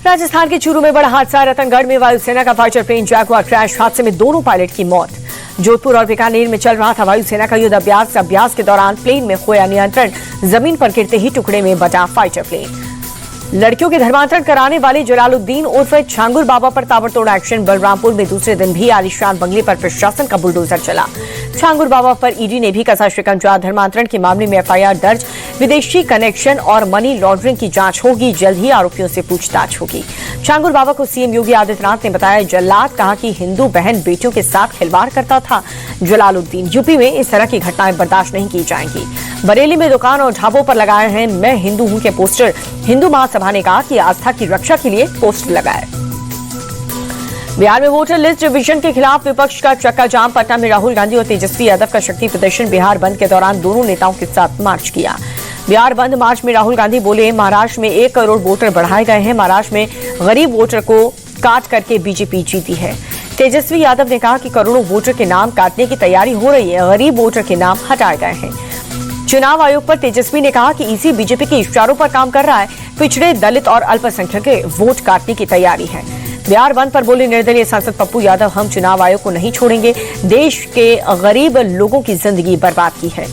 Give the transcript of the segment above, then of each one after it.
राजस्थान के चूरू में बड़ा हादसा। रतनगढ़ में वायुसेना का फाइटर प्लेन जैगुआर क्रैश। हादसे में दोनों पायलट की मौत। जोधपुर और बीकानेर में चल रहा था वायुसेना का युद्ध अभ्यास के दौरान प्लेन में खोया नियंत्रण। जमीन पर गिरते ही टुकड़े में बटा फाइटर प्लेन। लड़कियों के धर्मांतरण कराने वाले जलालुद्दीन उर्फ छांगुर बाबा पर ताबड़तोड़ एक्शन। बलरामपुर में दूसरे दिन भी आलीशान बंगले पर प्रशासन का बुलडोजर चला। छांगुर बाबा पर ईडी ने भी कसा शिकंजा। धर्मांतरण के मामले में एफआईआर दर्ज। विदेशी कनेक्शन और मनी लॉन्ड्रिंग की जांच होगी। जल्द ही आरोपियों से पूछताछ होगी। छांगुर बाबा को सीएम योगी आदित्यनाथ ने बताया जल्लाद। कहा कि हिंदू बहन बेटियों के साथ खिलवाड़ करता था जलालुद्दीन। यूपी में इस तरह की घटनाएं बर्दाश्त नहीं की जाएंगी। बरेली में दुकान और ढाबों पर लगाए हैं मैं हिंदू हूं के पोस्टर। हिंदू महासभा ने कहा कि आस्था की रक्षा के लिए पोस्टर लगाए। बिहार में वोटर लिस्ट रिवीजन के खिलाफ विपक्ष का चक्का जाम। पटना में राहुल गांधी और तेजस्वी यादव का शक्ति प्रदर्शन। बिहार बंद के दौरान दोनों नेताओं के साथ मार्च किया। बिहार बंद मार्च में राहुल गांधी बोले महाराष्ट्र में 1 करोड़ वोटर बढ़ाए गए हैं। महाराष्ट्र में गरीब वोटर को काट करके बीजेपी जीती है। तेजस्वी यादव ने कहा कि करोड़ों वोटर के नाम काटने की तैयारी हो रही है। गरीब वोटर के नाम हटाए गए हैं। चुनाव आयोग पर तेजस्वी ने कहा कि ईसी बीजेपी के इशारों पर काम कर रहा है। पिछड़े, दलित और अल्पसंख्यक के वोट काटने की तैयारी है। बिहार बंद पर बोले निर्दलीय सांसद पप्पू यादव हम चुनाव आयोग को नहीं छोड़ेंगे। देश के गरीब लोगों की जिंदगी बर्बाद की है।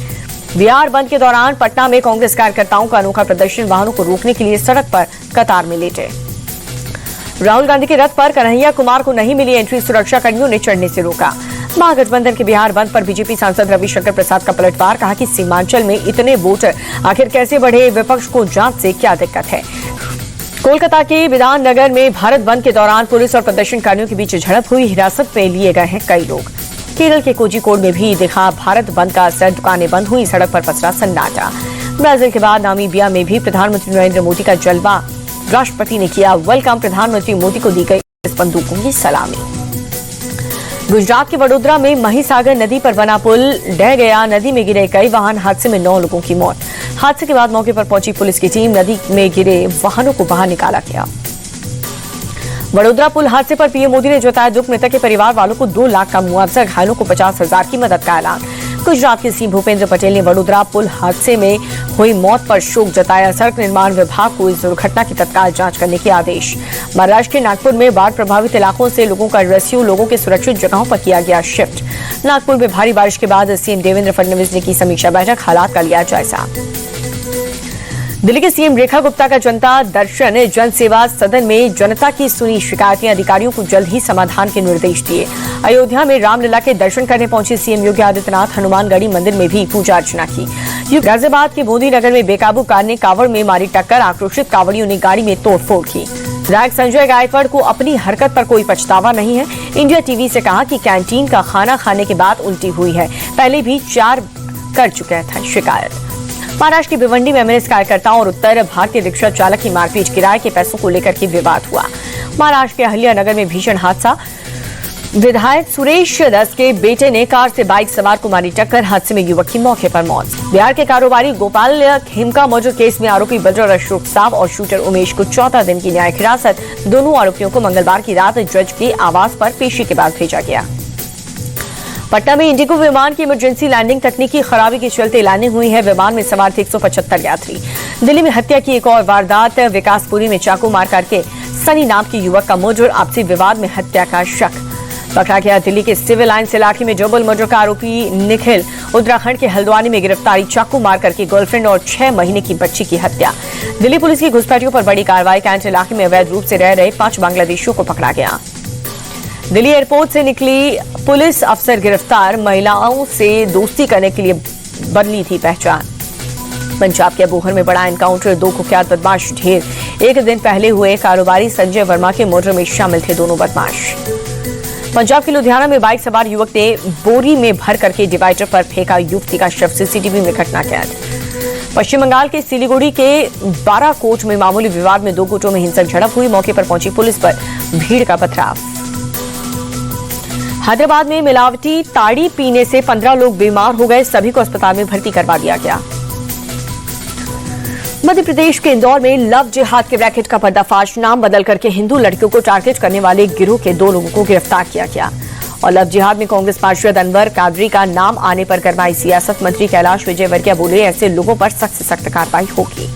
बिहार बंद के दौरान पटना में कांग्रेस कार्यकर्ताओं का अनोखा प्रदर्शन। वाहनों को रोकने के लिए सड़क पर कतार में लेटे। राहुल गांधी के रथ पर कन्हैया कुमार को नहीं मिली एंट्री। सुरक्षा कर्मियों ने चढ़ने से रोका। महागठबंधन के बिहार बंद पर बीजेपी सांसद रविशंकर प्रसाद का पलटवार। कहा कि सीमांचल में इतने वोटर आखिर कैसे बढ़े। विपक्ष को जांच से क्या दिक्कत है। कोलकाता के विधान नगर में भारत बंद के दौरान पुलिस और प्रदर्शनकारियों के बीच झड़प हुई। हिरासत में लिए गए हैं कई लोग। केरल के कोझिकोड में भी दिखा भारत बंद का असर। दुकानें बंद हुई। सड़क पर पसरा सन्नाटा। ब्राजील के बाद नामीबिया में भी प्रधानमंत्री नरेंद्र मोदी का जलवा। राष्ट्रपति ने किया वेलकम। प्रधानमंत्री मोदी को दी गई बंदूकों की सलामी। गुजरात के वडोदरा में महिसागर नदी पर बना पुल ढह गया। नदी में गिरे कई वाहन। हादसे में 9 लोगों की मौत। हादसे के बाद मौके पर पहुंची पुलिस की टीम। नदी में गिरे वाहनों को बाहर निकाला गया। वडोदरा पुल हादसे पर पीएम मोदी ने जताया दुख। मृतक के परिवार वालों को 2 लाख का मुआवजा। घायलों को 50,000 की मदद का ऐलान। गुजरात के सीएम भूपेंद्र पटेल ने वडोदरा पुल हादसे में हुई मौत पर शोक जताया। सड़क निर्माण विभाग को इस दुर्घटना की तत्काल जांच करने के आदेश। महाराष्ट्र के नागपुर में बाढ़ प्रभावित इलाकों से लोगों का रेस्क्यू। लोगों के सुरक्षित जगहों पर किया गया शिफ्ट। नागपुर में भारी बारिश के बाद सीएम देवेंद्र फडणवीस ने की समीक्षा बैठक। हालात का लिया जायजा। दिल्ली के सीएम रेखा गुप्ता का जनता दर्शन जन सेवा सदन में जनता की सुनी शिकायतें। अधिकारियों को जल्द ही समाधान के निर्देश दिए। अयोध्या में रामलला के दर्शन करने पहुंचे सीएम योगी आदित्यनाथ। हनुमानगढ़ी मंदिर में भी पूजा अर्चना की। गाजियाबाद के मोदी नगर में बेकाबू कार ने कावड़ में मारी टक्कर। आक्रोशित कावड़ियों ने गाड़ी में तोड़फोड़ की। विधायक संजय गायकवाड़ को अपनी हरकत पर कोई पछतावा नहीं है। इंडिया टीवी से कहा कि कैंटीन का खाना खाने के बाद उल्टी हुई है। पहले भी 4 कर चुके थे शिकायत। महाराष्ट्र की भिवंडी में एमएनएस कार्यकर्ताओं और उत्तर भारतीय रिक्शा चालक की मारपीट। किराए के पैसों को लेकर के विवाद हुआ। महाराष्ट्र के अहिल्यानगर में भीषण हादसा। विधायक सुरेश दस के बेटे ने कार से बाइक सवार को मारी टक्कर। हादसे में युवक की मौके पर मौत। बिहार के कारोबारी गोपाल खेमका मौजूद केस में आरोपी बजरंग अशोक साव और शूटर उमेश को 14 दिन की न्यायिक हिरासत। दोनों आरोपियों को मंगलवार की रात जज के आवास पर पेशी के बाद भेजा गया। पटना में इंडिगो विमान की इमरजेंसी लैंडिंग तकनीकी खराबी के चलते लैंडिंग हुई है। विमान में सवार थे 175 यात्री। दिल्ली में हत्या की एक और वारदात। विकासपुरी में चाकू मार करके सनी नाम के युवक का मर्डर। आपसी विवाद में हत्या का शक पकड़ा गया। दिल्ली के सिविल लाइन्स इलाके में डबल मर्डर का आरोपी निखिल। उत्तराखंड के हल्द्वानी में गिरफ्तारी। चाकू मार करके गर्लफ्रेंड और 6 महीने की बच्ची की हत्या। दिल्ली पुलिस की घुसपैठियों पर बड़ी कार्रवाई। कैंट इलाके में अवैध रूप से रह रहे 5 बांग्लादेशियों को पकड़ा गया। दिल्ली एयरपोर्ट से निकली पुलिस अफसर गिरफ्तार। महिलाओं से दोस्ती करने के लिए बदली थी पहचान। पंजाब के अबोहर में बड़ा एनकाउंटर। 2 कुख्यात बदमाश ढेर। 1 दिन पहले हुए कारोबारी संजय वर्मा के मर्डर में शामिल थे दोनों बदमाश। पंजाब के लुधियाना में बाइक सवार युवक ने बोरी में भर करके डिवाइडर पर फेंका युवती का शव। सीसीटीवी में घटना कैद। पश्चिम बंगाल के सिलीगुड़ी के बाराकोट में मामूली विवाद में 2 गुटों में हिंसक झड़प हुई। मौके पर पहुंची पुलिस पर भीड़ का पथराव। हैदराबाद में मिलावटी ताड़ी पीने से 15 लोग बीमार हो गए। सभी को अस्पताल में भर्ती करवा दिया गया। मध्य प्रदेश के इंदौर में लव जिहाद के रैकेट का पर्दाफाश। नाम बदल करके हिंदू लड़कियों को टारगेट करने वाले गिरोह के 2 लोगों को गिरफ्तार किया गया। और लव जिहाद में कांग्रेस पार्षद अनवर कादरी का नाम आने पर गरमाई सियासत। मंत्री कैलाश विजयवर्गीय बोले ऐसे लोगों पर सख्त से सख्त कार्रवाई होगी।